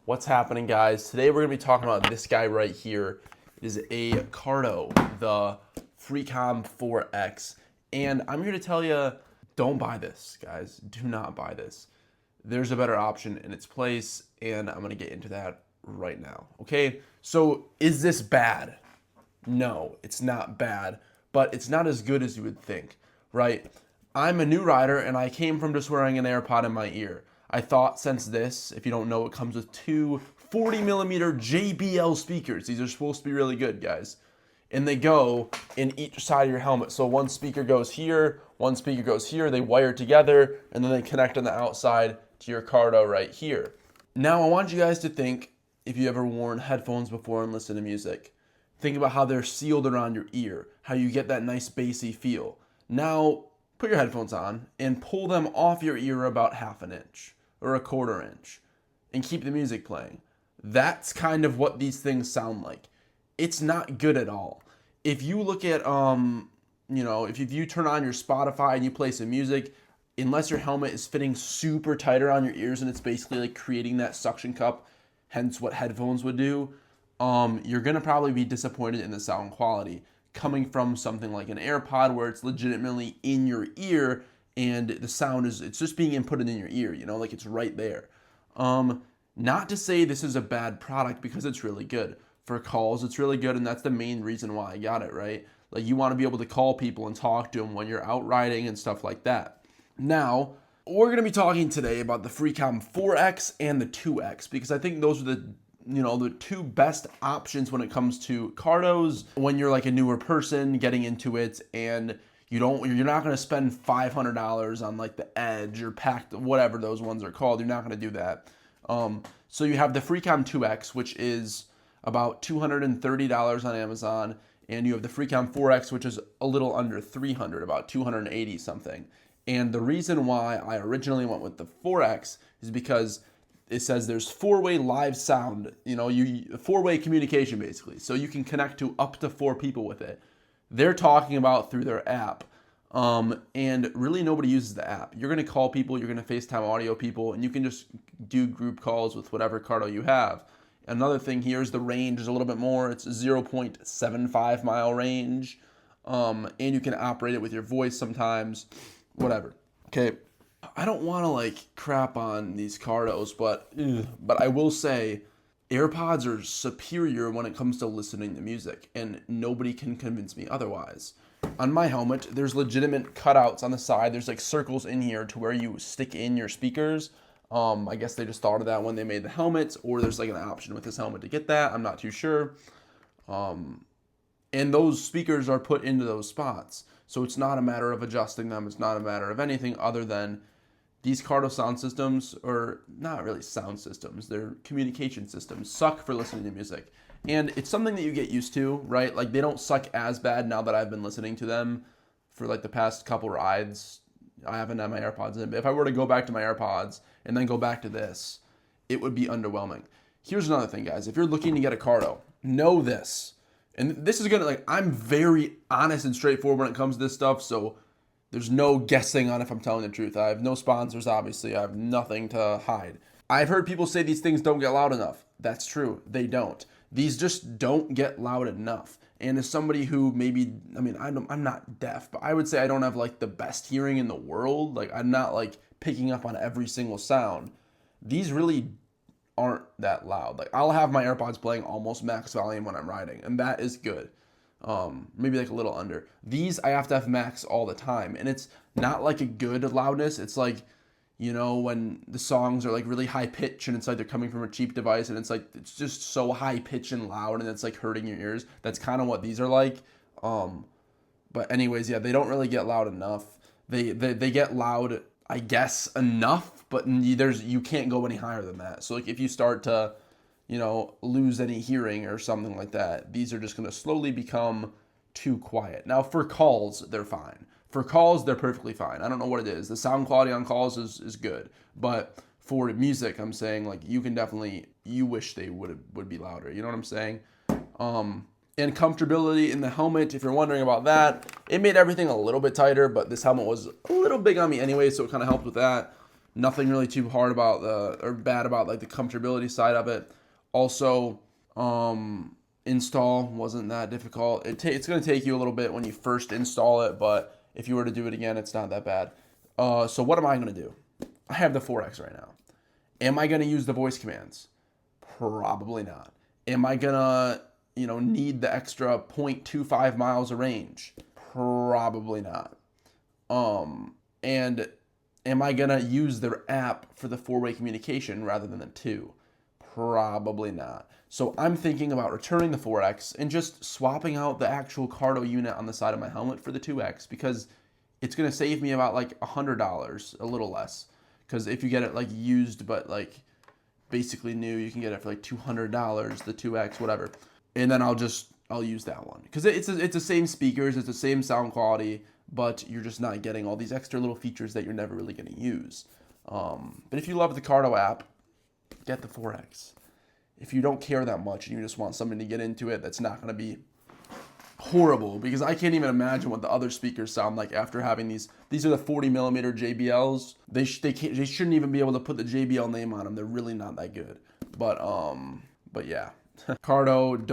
What's happening, guys? Today we're going to be talking about this guy right here. It is a Cardo, the Freecom 4X. And I'm here to tell you, don't buy this, guys. Do not buy this. There's a better option in its place, and I'm going to get into that right now. Okay, so is this bad? No, it's not bad, but it's not as good as you would think, right? I'm a new rider, and I came from just wearing an AirPod in my ear. I thought since this, if you don't know, it comes with two 40 millimeter JBL speakers. These are supposed to be really good, guys. And they go in each side of your helmet. So one speaker goes here, one speaker goes here. They wire together, and then they connect on the outside to your Cardo right here. Now, I want you guys to think, if you ever worn headphones before and listened to music, think about how they're sealed around your ear, how you get that nice bassy feel. Now, put your headphones on and pull them off your ear about half an inch or a quarter inch and keep the music playing. That's kind of what these things sound like. It's not good at all. If you look at, if you turn on your Spotify and you play some music, unless your helmet is fitting super tight around your ears and it's basically like creating that suction cup, hence what headphones would do, you're going to probably be disappointed in the sound quality coming from something like an AirPod where it's legitimately in your ear and the sound it's just being inputted in your ear, like it's right there. Not to say this is a bad product because it's really good. For calls, it's really good, and that's the main reason why I got it, right? Like, you want to be able to call people and talk to them when you're out riding and stuff like that. Now, we're going to be talking today about the Freecom 4X and the 2X because I think those are the two best options when it comes to Cardos when you're like a newer person getting into it and you're not going to spend $500 on like the Edge or Pact, whatever those ones are called. You're not going to do that. So you have the Freecom 2X, which is about $230 on Amazon, and you have the Freecom 4X, which is a little under $300, about $280 something. And the reason why I originally went with the 4X is because it says there's four-way live sound, four-way communication basically. So you can connect to up to 4 people with it. They're talking about through their app. And really nobody uses the app. You're going to call people, you're going to FaceTime audio people, and you can just do group calls with whatever Cardo you have. Another thing here is the range is a little bit more. It's 0.75 mile range. And you can operate it with your voice sometimes, whatever. Okay. I don't want to like crap on these Cardos, but I will say AirPods are superior when it comes to listening to music, and nobody can convince me otherwise. On my helmet, there's legitimate cutouts on the side. There's like circles in here to where you stick in your speakers. I guess they just thought of that when they made the helmets, or there's like an option with this helmet to get that. I'm not too sure. And those speakers are put into those spots. So it's not a matter of adjusting them. It's not a matter of anything other than these Cardo sound systems, or not really sound systems, they're communication systems, suck for listening to music. And it's something that you get used to, right? Like, they don't suck as bad now that I've been listening to them for like the past couple rides. I haven't had my AirPods in, but if I were to go back to my AirPods and then go back to this, it would be underwhelming. Here's another thing, guys. If you're looking to get a Cardo, know this. And this is gonna, I'm very honest and straightforward when it comes to this stuff, so there's no guessing on if I'm telling the truth. I have no sponsors, obviously. I have nothing to hide. I've heard people say these things don't get loud enough. That's true. They don't. These just don't get loud enough. And as somebody who maybe, I'm not deaf, but I would say I don't have like the best hearing in the world. Like, I'm not like picking up on every single sound. These really aren't that loud. Like, I'll have my AirPods playing almost max volume when I'm riding, and that is good. Maybe like a little under. These I have to have max all the time, and it's not like a good loudness. It's like, when the songs are like really high pitch and it's like they're coming from a cheap device and it's like it's just so high pitch and loud and it's like hurting your ears. That's kind of what these are like. But anyways, yeah, they don't really get loud enough. They get loud, I guess, enough, but you can't go any higher than that. So like if you start to lose any hearing or something like that, these are just going to slowly become too quiet. Now, for calls, they're fine. For calls, they're perfectly fine. I don't know what it is. The sound quality on calls is good. But for music, I'm saying, like, you wish they would be louder. You know what I'm saying? And comfortability in the helmet, if you're wondering about that, it made everything a little bit tighter, but this helmet was a little big on me anyway, so it kind of helped with that. Nothing really too hard about or bad about like the comfortability side of it. Also, install wasn't that difficult. It's going to take you a little bit when you first install it, but if you were to do it again, it's not that bad. So what am I going to do? I have the 4X right now. Am I going to use the voice commands? Probably not. Am I going to, need the extra 0.25 miles of range? Probably not. And am I going to use their app for the 4-way communication rather than the 2? Probably not. So I'm thinking about returning the 4X and just swapping out the actual Cardo unit on the side of my helmet for the 2X, because it's going to save me about like $100, a little less. Because if you get it like used but like basically new, you can get it for like $200, the 2X, whatever. And then I'll use that one. Because it's the same speakers, it's the same sound quality, but you're just not getting all these extra little features that you're never really going to use. But if you love the Cardo app, get the 4X. If you don't care that much and you just want something to get into it that's not going to be horrible, because I can't even imagine what the other speakers sound like after having these. These are the 40 millimeter JBLs. They shouldn't even be able to put the JBL name on them. They're really not that good. But yeah. Cardo,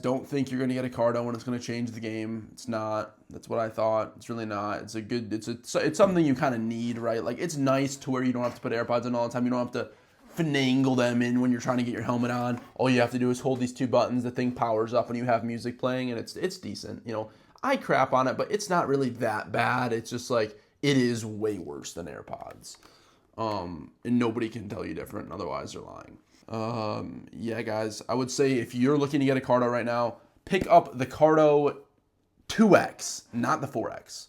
don't think you're gonna get a Cardo when it's gonna change the game. It's not. That's what I thought. It's really not. It's something you kind of need, right? Like, it's nice to where you don't have to put AirPods in all the time. You don't have to finagle them in when you're trying to get your helmet on. All you have to do is hold these two buttons. The thing powers up and you have music playing, and it's decent. I crap on it, but it's not really that bad. It's just like, it is way worse than AirPods. And nobody can tell you different. Otherwise, they're lying. Yeah, guys, I would say if you're looking to get a Cardo right now, pick up the Cardo 2X, not the 4X.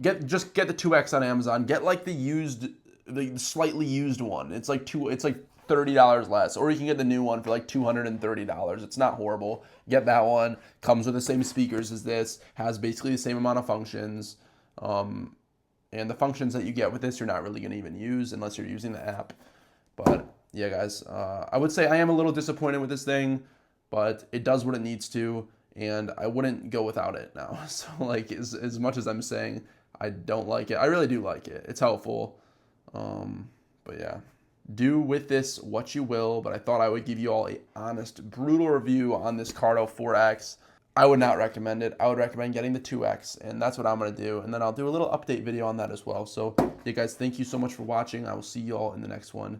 Get the 2X on Amazon. Get like the slightly used one. It's like $30 less, or you can get the new one for like $230. It's not horrible. Get that one. Comes with the same speakers as this. Has basically the same amount of functions. And the functions that you get with this, you're not really going to even use unless you're using the app. But yeah, guys, I would say I am a little disappointed with this thing, but it does what it needs to, and I wouldn't go without it now. So, like, as much as I'm saying I don't like it, I really do like it. It's helpful. But yeah, do with this what you will, but I thought I would give you all a honest, brutal review on this Cardo 4X. I would not recommend it. I would recommend getting the 2X, and that's what I'm going to do. And then I'll do a little update video on that as well. So, yeah, guys, thank you so much for watching. I will see you all in the next one.